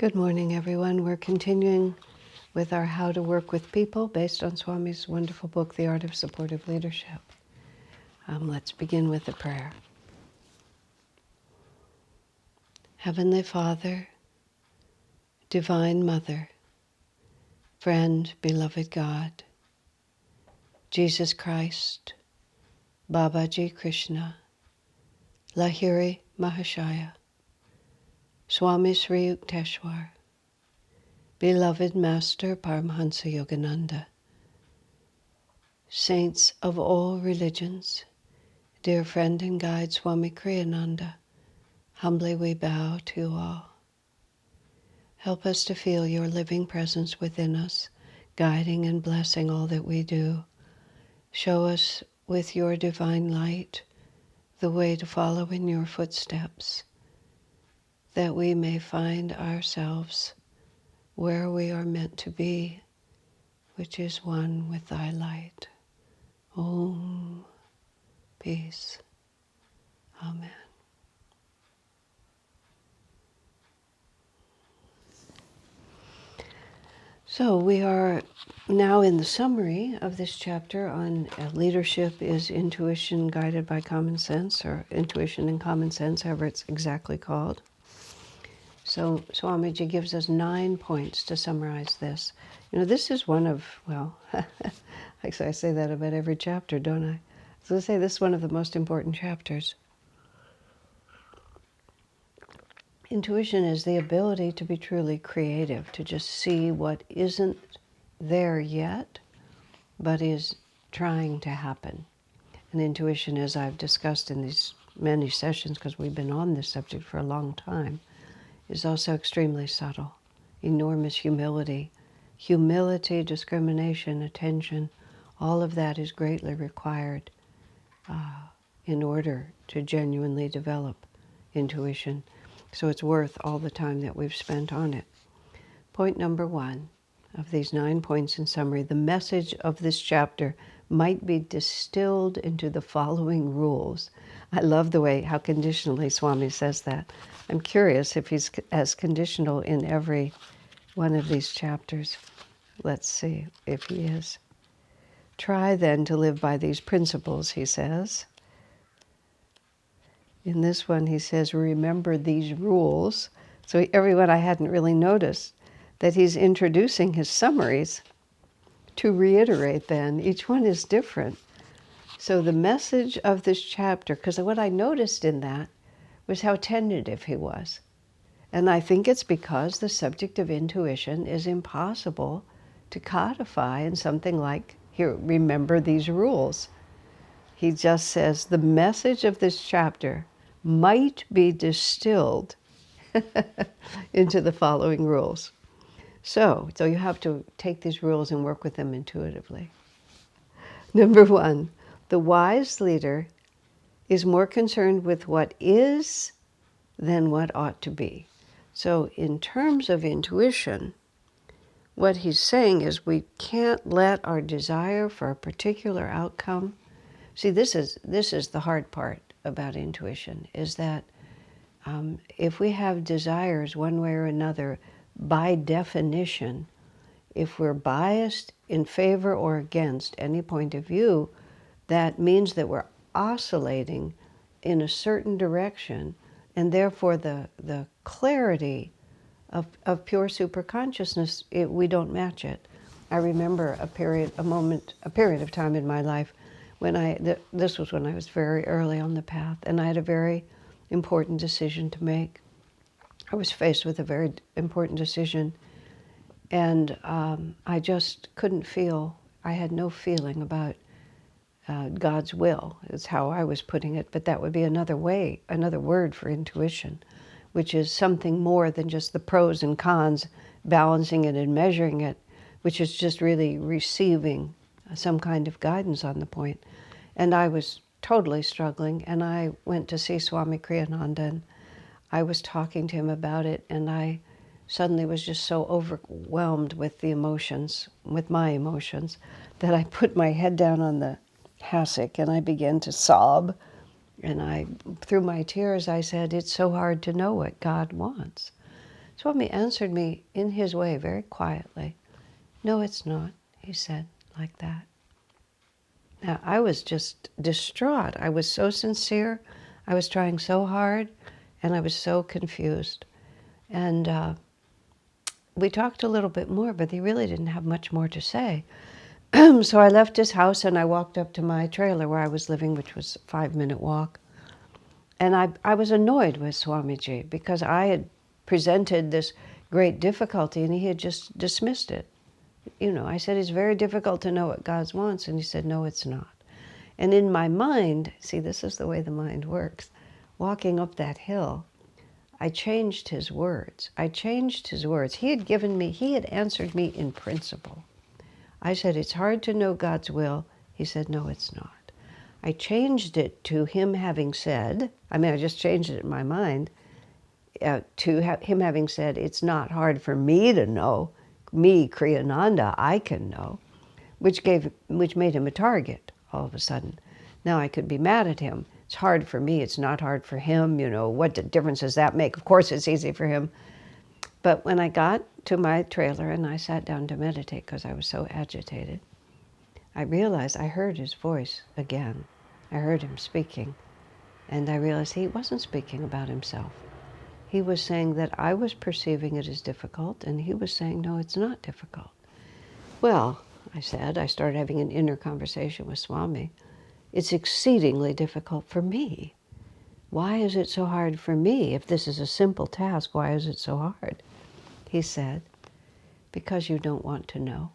Good morning, everyone. We're continuing with our How to Work with People based on Swami's wonderful book, The Art of Supportive Leadership. Let's begin with a prayer. Heavenly Father, Divine Mother, Friend, Beloved God, Jesus Christ, Babaji Krishna, Lahiri Mahashaya, Swami Sri Yukteswar, Beloved Master Paramhansa Yogananda, Saints of all religions, dear friend and guide Swami Kriyananda, humbly we bow to you all. Help us to feel your living presence within us, guiding and blessing all that we do. Show us with your divine light the way to follow in your footsteps, that we may find ourselves where we are meant to be, which is one with thy light. Om. Peace. Amen. So we are now in the summary of this chapter on leadership is intuition guided by common sense, or intuition and common sense, however it's exactly called. So Swamiji gives us 9 points to summarize this. You know, this is one of, well, actually I say that about every chapter, don't I? So I say this is one of the most important chapters. Intuition is the ability to be truly creative, to just see what isn't there yet, but is trying to happen. And intuition, as I've discussed in these many sessions, because we've been on this subject for a long time, is also extremely subtle. Enormous humility. Humility, discrimination, attention, all of that is greatly required in order to genuinely develop intuition. So it's worth all the time that we've spent on it. Point number 1 of these 9 points in summary, the message of this chapter might be distilled into the following rules. I love the way, how conditionally Swami says that. I'm curious if he's as conditional in every one of these chapters. Let's see if he is. Try then to live by these principles, he says. In this one, he says, remember these rules. So everyone, I hadn't really noticed that he's introducing his summaries to reiterate then. Each one is different. So the message of this chapter, because what I noticed in that was how tentative he was. And I think it's because the subject of intuition is impossible to codify in something like, here, remember these rules. He just says the message of this chapter might be distilled into the following rules. So you have to take these rules and work with them intuitively. Number 1, the wise leader is more concerned with what is than what ought to be. So in terms of intuition, what he's saying is we can't let our desire for a particular outcome. See, this is the hard part about intuition, is that if we have desires one way or another, by definition, if we're biased in favor or against any point of view, that means that we're oscillating in a certain direction, and therefore the clarity of pure superconsciousness, we don't match it. I remember a period of time in my life when this was when I was very early on the path, and I had a very important decision to make. I was faced with a very important decision, and I just couldn't feel, I had no feeling about God's will, is how I was putting it, but that would be another word for intuition, which is something more than just the pros and cons, balancing it and measuring it, which is just really receiving some kind of guidance on the point. And I was totally struggling, and I went to see Swami Kriyananda, and I was talking to him about it, and I suddenly was just so overwhelmed with the emotions, with my emotions, that I put my head down on the hassock and I began to sob. And through my tears, I said, it's so hard to know what God wants. Swami answered me in his way, very quietly. "No, it's not," he said, like that. Now, I was just distraught. I was so sincere. I was trying so hard, and I was so confused. And we talked a little bit more, but he really didn't have much more to say. So I left his house and I walked up to my trailer where I was living, which was a 5-minute walk. And I was annoyed with Swamiji because I had presented this great difficulty and he had just dismissed it. You know, I said, it's very difficult to know what God wants. And he said, no, it's not. And in my mind, see, this is the way the mind works. Walking up that hill, I changed his words. I changed his words. He had answered me in principle. I said, it's hard to know God's will. He said, no, it's not. I changed it to him having said, I just changed it in my mind, him having said, it's not hard for me to know, me, Kriyananda, I can know, which made him a target all of a sudden. Now I could be mad at him. It's hard for me, it's not hard for him, what difference does that make? Of course it's easy for him. But when I got to my trailer and I sat down to meditate because I was so agitated, I realized I heard his voice again. I heard him speaking, and I realized he wasn't speaking about himself. He was saying that I was perceiving it as difficult, and he was saying, no, it's not difficult. Well, I said, I started having an inner conversation with Swami. It's exceedingly difficult for me. Why is it so hard for me? If this is a simple task, why is it so hard? He said, because you don't want to know.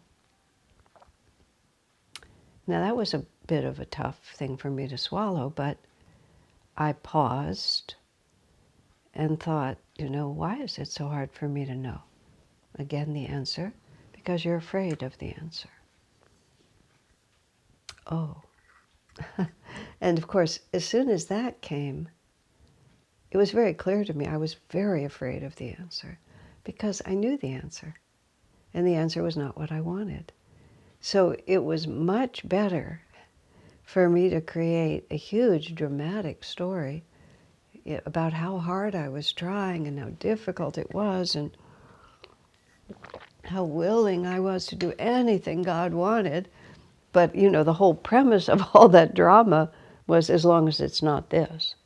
Now that was a bit of a tough thing for me to swallow, but I paused and thought, why is it so hard for me to know? Again, the answer, because you're afraid of the answer. Oh. And of course, as soon as that came, it was very clear to me I was very afraid of the answer because I knew the answer, and the answer was not what I wanted. So it was much better for me to create a huge dramatic story about how hard I was trying and how difficult it was and how willing I was to do anything God wanted. But, the whole premise of all that drama was as long as it's not this.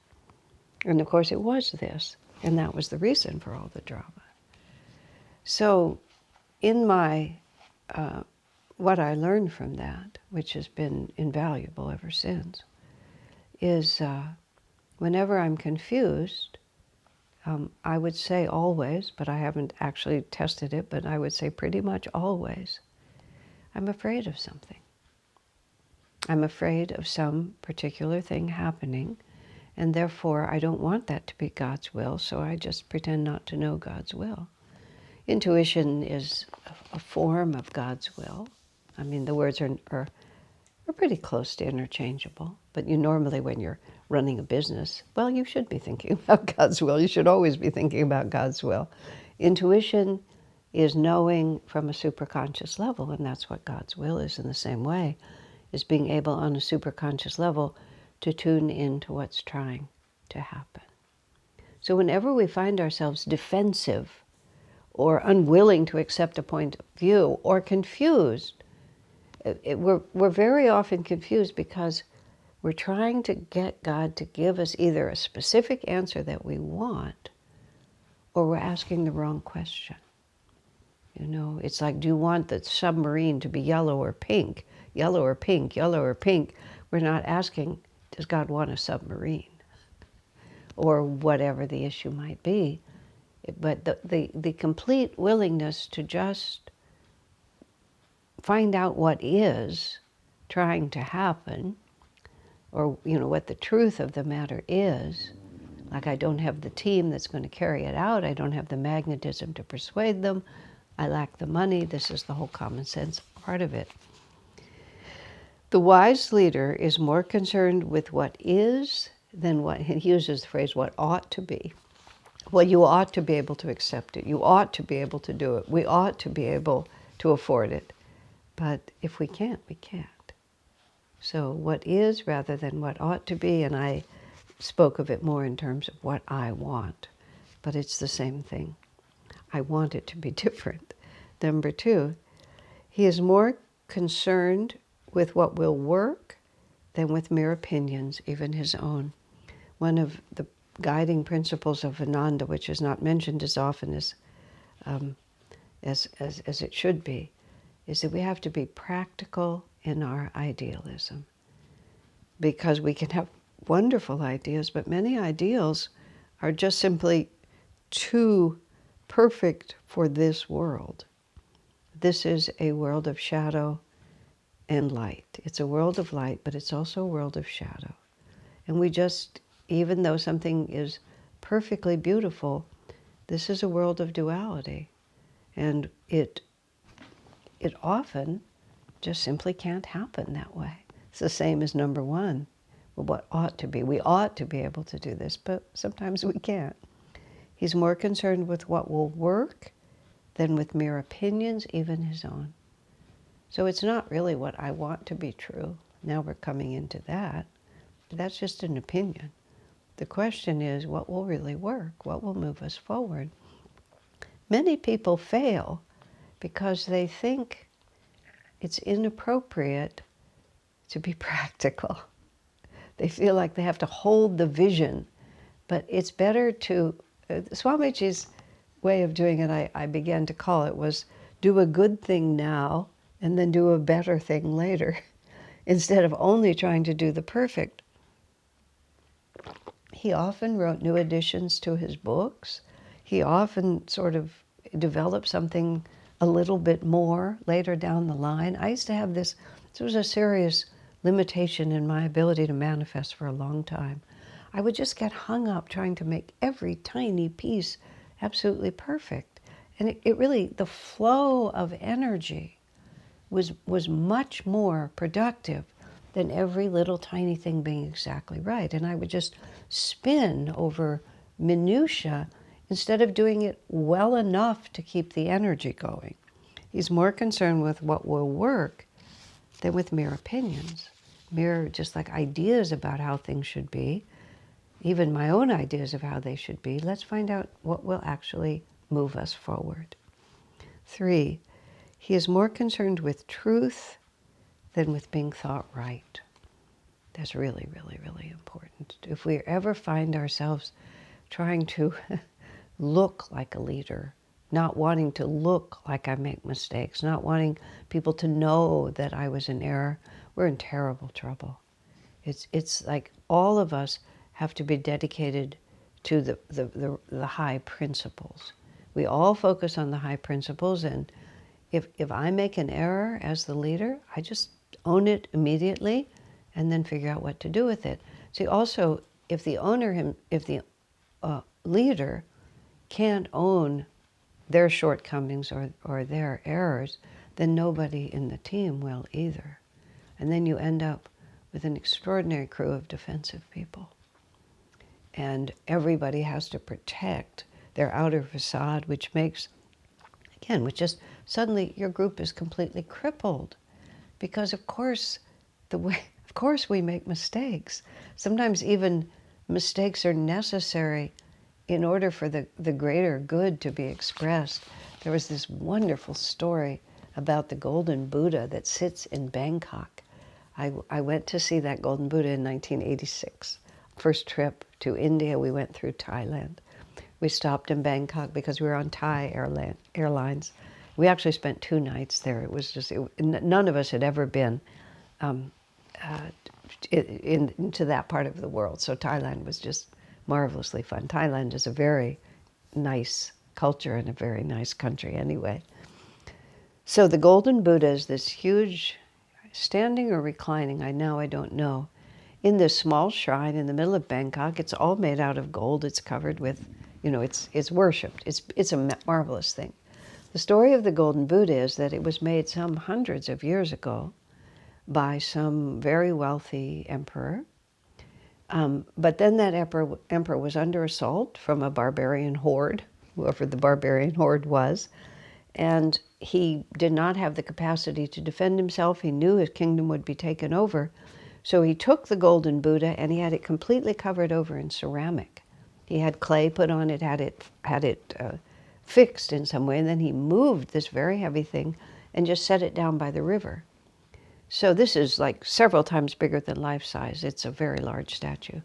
And of course it was this, and that was the reason for all the drama. So in my, what I learned from that, which has been invaluable ever since, is whenever I'm confused, I would say always, but I haven't actually tested it, but I would say pretty much always, I'm afraid of something. I'm afraid of some particular thing happening, and therefore I don't want that to be God's will, so I just pretend not to know God's will. Intuition is a form of God's will. The words are pretty close to interchangeable, but normally when you're running a business, well, you should be thinking about God's will. You should always be thinking about God's will. Intuition is knowing from a superconscious level, and that's what God's will is in the same way, is being able on a superconscious level to tune into what's trying to happen. So whenever we find ourselves defensive or unwilling to accept a point of view or confused, we're very often confused because we're trying to get God to give us either a specific answer that we want or we're asking the wrong question. It's like, do you want the submarine to be yellow or pink? Yellow or pink, yellow or pink. We're not asking, does God want a submarine? Or whatever the issue might be. But the complete willingness to just find out what is trying to happen, or what the truth of the matter is. Like, I don't have the team that's going to carry it out. I don't have the magnetism to persuade them. I lack the money. This is the whole common sense part of it. The wise leader is more concerned with what is than what, he uses the phrase, what ought to be. Well, you ought to be able to accept it. You ought to be able to do it. We ought to be able to afford it. But if we can't, we can't. So what is rather than what ought to be, and I spoke of it more in terms of what I want, but it's the same thing. I want it to be different. Number 2, he is more concerned with what will work than with mere opinions, even his own. One of the guiding principles of Ananda, which is not mentioned as often as it should be, is that we have to be practical in our idealism. Because we can have wonderful ideas, but many ideals are just simply too perfect for this world. This is a world of shadow and light. It's a world of light, but it's also a world of shadow. And we just, even though something is perfectly beautiful, this is a world of duality. And it often just simply can't happen that way. It's the same as number 1. Well, what ought to be? We ought to be able to do this, but sometimes we can't. He's more concerned with what will work than with mere opinions, even his own. So it's not really what I want to be true. Now we're coming into that. That's just an opinion. The question is, what will really work? What will move us forward? Many people fail because they think it's inappropriate to be practical. They feel like they have to hold the vision, but it's better to, Swamiji's way of doing it, I began to call it, was do a good thing now and then do a better thing later, instead of only trying to do the perfect. He often wrote new additions to his books. He often sort of developed something a little bit more later down the line. I used to have this was a serious limitation in my ability to manifest for a long time. I would just get hung up trying to make every tiny piece absolutely perfect. And it really, the flow of energy was much more productive than every little tiny thing being exactly right. And I would just spin over minutia instead of doing it well enough to keep the energy going. He's more concerned with what will work than with mere opinions, mere just like ideas about how things should be, even my own ideas of how they should be. Let's find out what will actually move us forward. 3, he is more concerned with truth than with being thought right. That's really, really, really important. If we ever find ourselves trying to look like a leader, not wanting to look like I make mistakes, not wanting people to know that I was in error, we're in terrible trouble. It's like all of us have to be dedicated to the high principles. We all focus on the high principles, and if I make an error as the leader, I just own it immediately and then figure out what to do with it. See, also, if the leader can't own their shortcomings or their errors, then nobody in the team will either. And then you end up with an extraordinary crew of defensive people. And everybody has to protect their outer facade, which makes, again, which just suddenly your group is completely crippled. Because of course we make mistakes. Sometimes even mistakes are necessary in order for the greater good to be expressed. There was this wonderful story about the Golden Buddha that sits in Bangkok. I went to see that Golden Buddha in 1986. First trip to India, we went through Thailand. We stopped in Bangkok because we were on Thai Airlines. We actually spent 2 nights there. It was just, none of us had ever been into that part of the world. So Thailand was just marvelously fun. Thailand is a very nice culture and a very nice country anyway. So the Golden Buddha is this huge, standing or reclining, I don't know, in this small shrine in the middle of Bangkok. It's all made out of gold. It's covered with, it's worshipped. It's a marvelous thing. The story of the Golden Buddha is that it was made some hundreds of years ago by some very wealthy emperor. But then that emperor was under assault from a barbarian horde, whoever the barbarian horde was, and he did not have the capacity to defend himself. He knew his kingdom would be taken over. So he took the Golden Buddha and he had it completely covered over in ceramic. He had clay put on it, had it fixed in some way, and then he moved this very heavy thing and just set it down by the river. So this is like several times bigger than life size. It's a very large statue.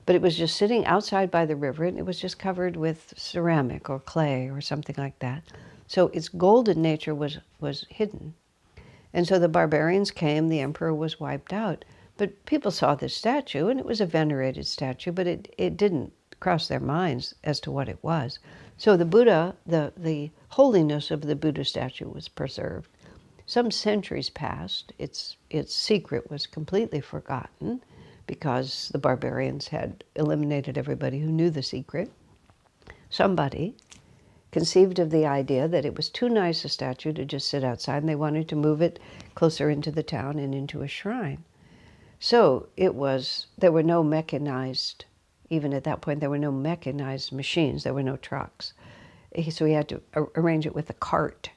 But it was just sitting outside by the river, and it was just covered with ceramic or clay or something like that. So its golden nature was hidden. And so the barbarians came, the emperor was wiped out. But people saw this statue, and it was a venerated statue, but it didn't cross their minds as to what it was. So the Buddha, the holiness of the Buddha statue was preserved. Some centuries passed. Its secret was completely forgotten because the barbarians had eliminated everybody who knew the secret. Somebody conceived of the idea that it was too nice a statue to just sit outside, and they wanted to move it closer into the town and into a shrine. So there were no mechanized, even at that point, there were no mechanized machines, there were no trucks. So he had to arrange it with a cart.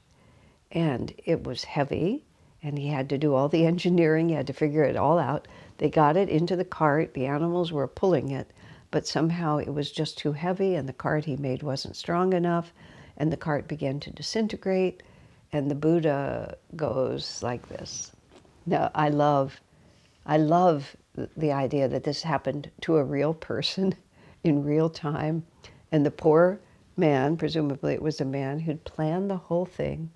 And it was heavy, and he had to do all the engineering, he had to figure it all out. They got it into the cart, the animals were pulling it, but somehow it was just too heavy, and the cart he made wasn't strong enough, and the cart began to disintegrate, and the Buddha goes like this. Now, I love the idea that this happened to a real person in real time, and the poor man, presumably it was a man who'd planned the whole thing.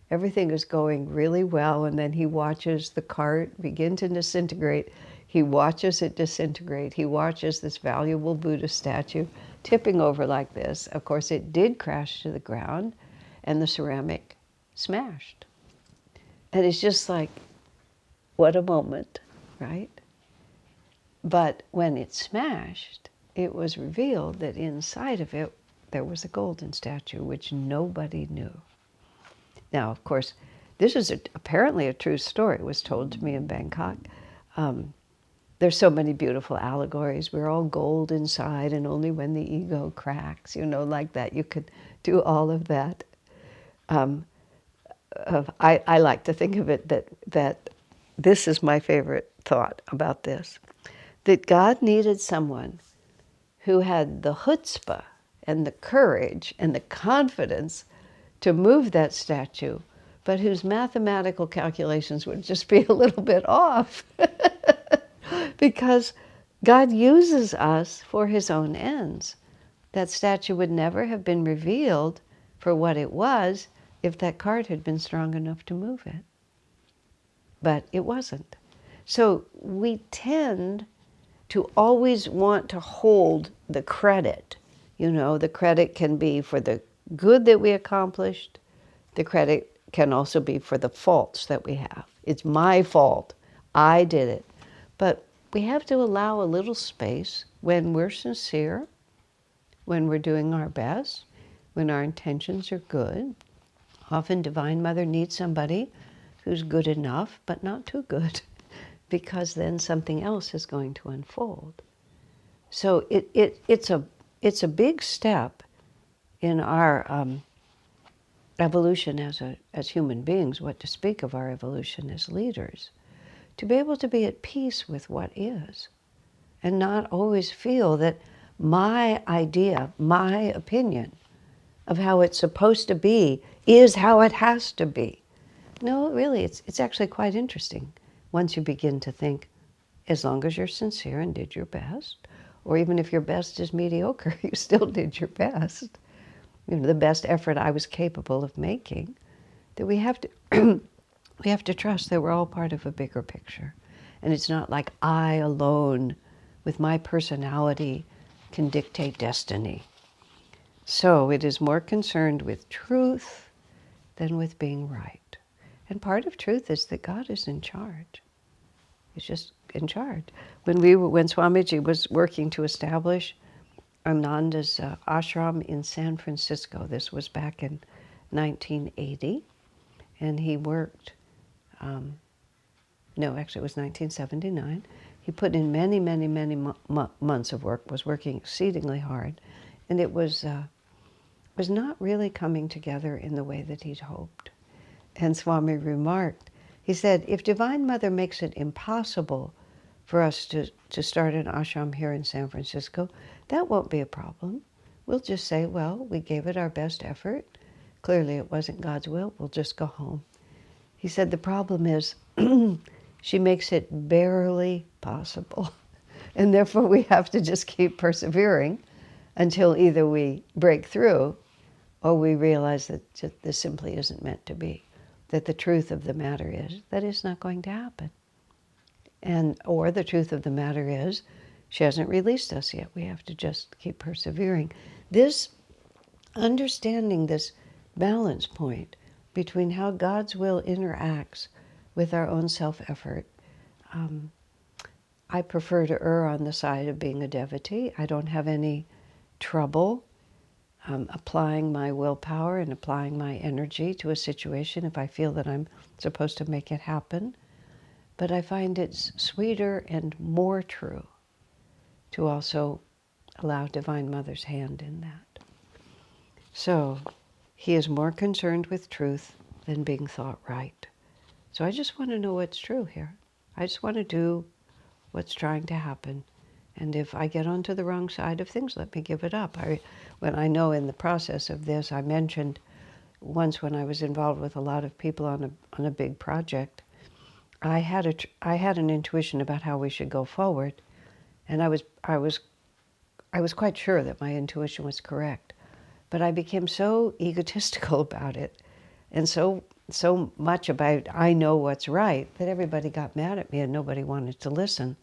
Everything is going really well, and then he watches the cart begin to disintegrate. He watches it disintegrate. He watches this valuable Buddha statue tipping over like this. Of course, it did crash to the ground, and the ceramic smashed. And it's just like, what a moment, right? But when it smashed, it was revealed that inside of it, there was a golden statue, which nobody knew. Now, of course, this is apparently a true story. It was told to me in Bangkok. There's so many beautiful allegories. We're all gold inside, and only when the ego cracks, like that. You could do all of that. I like to think of it that this is my favorite thought about this, that God needed someone who had the chutzpah and the courage and the confidence to move that statue, but whose mathematical calculations would just be a little bit off. Because God uses us for his own ends. That statue would never have been revealed for what it was if that cart had been strong enough to move it. But it wasn't. So we tend to always want to hold the credit. The credit can be for the good that we accomplished. The credit can also be for the faults that we have. It's my fault. I did it. But we have to allow a little space when we're sincere, when we're doing our best, when our intentions are good. Often Divine Mother needs somebody who's good enough, but not too good, because then something else is going to unfold. So it's a big step in our evolution as human beings, what to speak of our evolution as leaders, to be able to be at peace with what is, and not always feel that my idea, my opinion of how it's supposed to be is how it has to be. No, really, it's actually quite interesting once you begin to think, as long as you're sincere and did your best, or even if your best is mediocre, you still did your best. The best effort I was capable of making, that we have to we have to trust that we're all part of a bigger picture. And it's not like I alone, with my personality, can dictate destiny. So it is more concerned with truth than with being right. And part of truth is that God is in charge. He's just in charge. When Swamiji was working to establish Ananda's ashram in San Francisco, this was back in 1980, and he worked, it was 1979. He put in many, many, many months of work, was working exceedingly hard, and it was not really coming together in the way that he'd hoped. And Swami remarked, he said, if Divine Mother makes it impossible for us to start an ashram here in San Francisco, that won't be a problem. we'll just say, well, we gave it our best effort. Clearly it wasn't God's will. We'll just go home. He said the problem is she makes it barely possible. And therefore we have to just keep persevering until either we break through or we realize that this simply isn't meant to be. That the truth of the matter is that it's not going to happen. Or the truth of the matter is she hasn't released us yet. We have to just keep persevering. This understanding this balance point between how God's will interacts with our own self-effort. I prefer to err on the side of being a devotee. I don't have any trouble applying my willpower and applying my energy to a situation if I feel that I'm supposed to make it happen. But I find it's sweeter and more true to also allow Divine Mother's hand in that. So he is more concerned with truth than being thought right. So I just want to know what's true here. I just want to do what's trying to happen. And if I get onto the wrong side of things, let me give it up. When I know in the process of this, I mentioned once when I was involved with a lot of people on a big project, I had an intuition about how we should go forward, and I was quite sure that my intuition was correct. But I became so egotistical about it, and so much about I know what's right, that everybody got mad at me and nobody wanted to listen.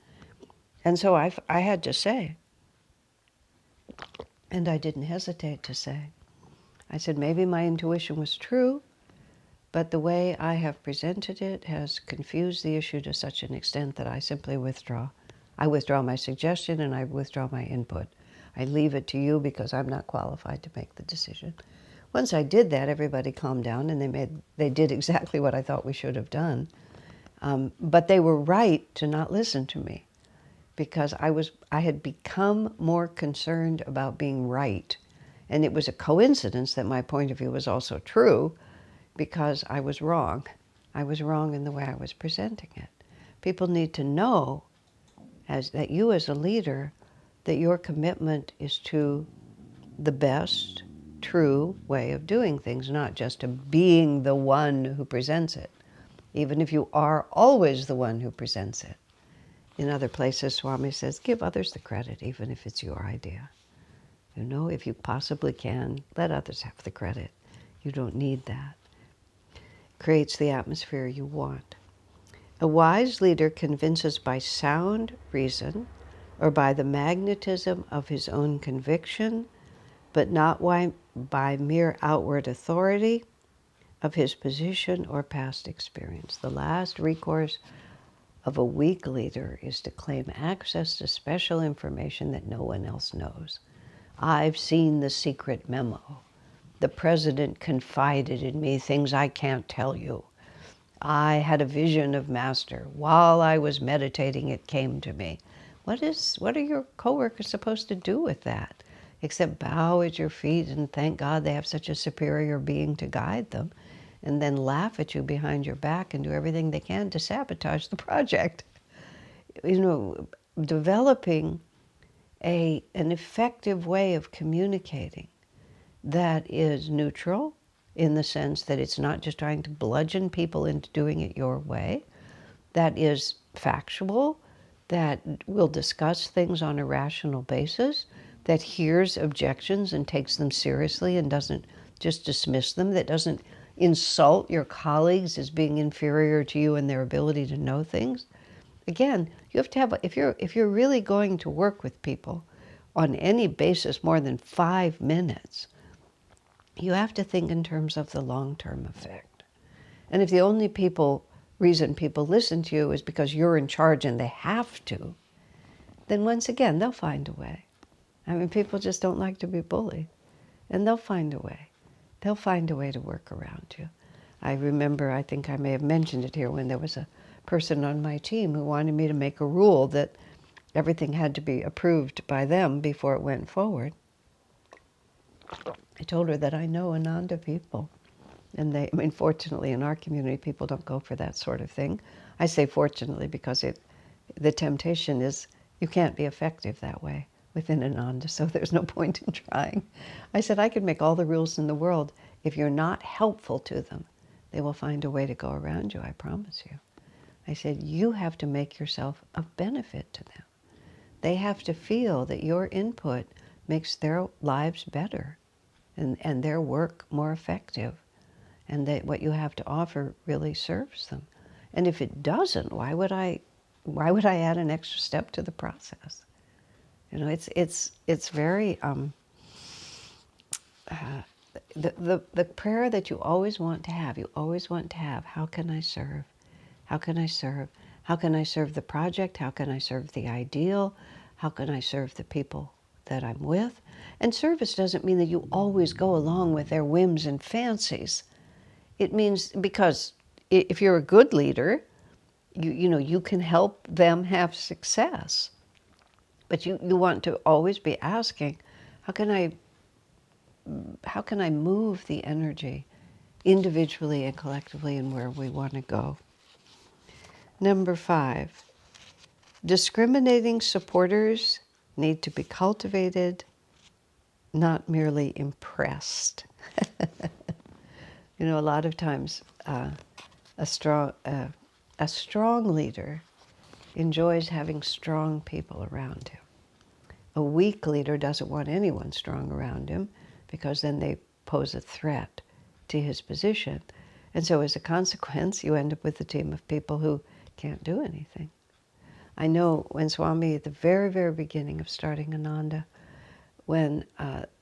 And so I had to say, and I didn't hesitate to say, I said, maybe my intuition was true, but the way I have presented it has confused the issue to such an extent that I simply withdraw. I withdraw my suggestion and I withdraw my input. I leave it to you because I'm not qualified to make the decision. Once I did that, everybody calmed down and they did exactly what I thought we should have done. But they were right to not listen to me, because I had become more concerned about being right. And it was a coincidence that my point of view was also true, because I was wrong. I was wrong in the way I was presenting it. People need to know that you as a leader, that your commitment is to the best, true way of doing things, not just to being the one who presents it, even if you are always the one who presents it. In other places, Swami says, give others the credit, even if it's your idea. You know, if you possibly can, let others have the credit. You don't need that. Creates the atmosphere you want. A wise leader convinces by sound reason or by the magnetism of his own conviction, but not by mere outward authority of his position or past experience. The last recourse of a weak leader is to claim access to special information that no one else knows. I've seen the secret memo. The president confided in me things I can't tell you. I had a vision of Master. While I was meditating, it came to me. What are your coworkers supposed to do with that? Except bow at your feet and thank God they have such a superior being to guide them, and then laugh at you behind your back and do everything they can to sabotage the project. You know, developing an effective way of communicating that is neutral, in the sense that it's not just trying to bludgeon people into doing it your way, that is factual, that will discuss things on a rational basis, that hears objections and takes them seriously and doesn't just dismiss them, that doesn't insult your colleagues as being inferior to you in their ability to know things. Again, you have to have, if you're really going to work with people on any basis more than 5 minutes, you have to think in terms of the long-term effect. And if the only reason people listen to you is because you're in charge and they have to, then once again, they'll find a way. I mean, people just don't like to be bullied, and they'll find a way. They'll find a way to work around you. I remember, I think I may have mentioned it here, when there was a person on my team who wanted me to make a rule that everything had to be approved by them before it went forward. I told her that I know Ananda people, and fortunately in our community, people don't go for that sort of thing. I say fortunately because the temptation is you can't be effective that way. within Ananda, so there's no point in trying. I said, I could make all the rules in the world. If you're not helpful to them, they will find a way to go around you, I promise you. I said, you have to make yourself of benefit to them. They have to feel that your input makes their lives better and their work more effective, and that what you have to offer really serves them. And if it doesn't, why would I add an extra step to the process? You know, it's very the prayer that you always want to have. You always want to have, how can I serve? How can I serve? How can I serve the project? How can I serve the ideal? How can I serve the people that I'm with? And service doesn't mean that you always go along with their whims and fancies. It means, because if you're a good leader, you know, you can help them have success. But you want to always be asking, how can I move the energy individually and collectively and where we want to go? Number 5, discriminating supporters need to be cultivated, not merely impressed. You know, a lot of times a strong leader enjoys having strong people around him. A weak leader doesn't want anyone strong around him, because then they pose a threat to his position. And so as a consequence, you end up with a team of people who can't do anything. I know when Swami, at the very, very beginning of starting Ananda, when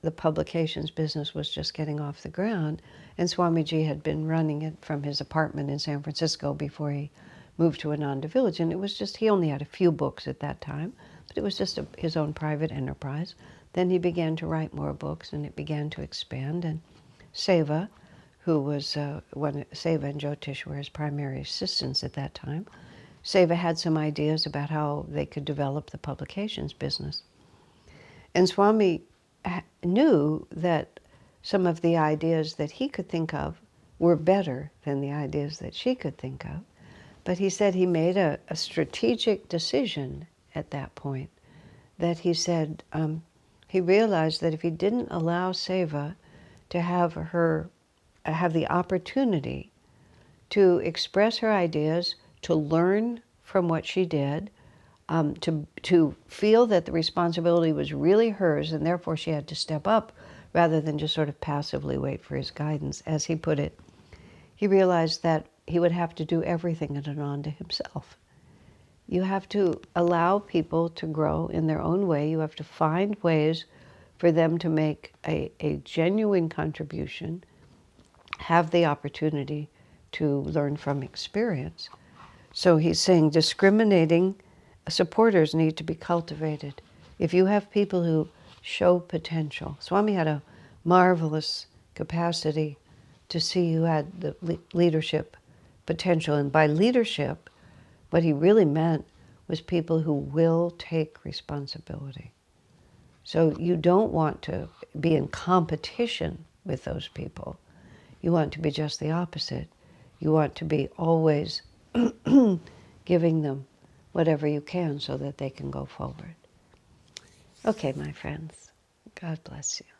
the publications business was just getting off the ground, and Swamiji had been running it from his apartment in San Francisco before he moved to Ananda Village, and it was just, he only had a few books at that time, but it was just his own private enterprise. Then he began to write more books, and it began to expand, and Seva, who was Seva and Jyotish were his primary assistants at that time. Seva had some ideas about how they could develop the publications business. And Swami knew that some of the ideas that he could think of were better than the ideas that she could think of. But he said he made a strategic decision at that point, that he said he realized that if he didn't allow Seva to have the opportunity to express her ideas, to learn from what she did, to feel that the responsibility was really hers, and therefore she had to step up rather than just sort of passively wait for his guidance, as he put it. He realized that he would have to do everything at Ananda himself. You have to allow people to grow in their own way. You have to find ways for them to make a genuine contribution, have the opportunity to learn from experience. So he's saying discriminating supporters need to be cultivated. If you have people who show potential, Swami had a marvelous capacity to see who had the leadership potential. And by leadership, what he really meant was people who will take responsibility. So you don't want to be in competition with those people. You want to be just the opposite. You want to be always giving them whatever you can so that they can go forward. Okay, my friends, God bless you.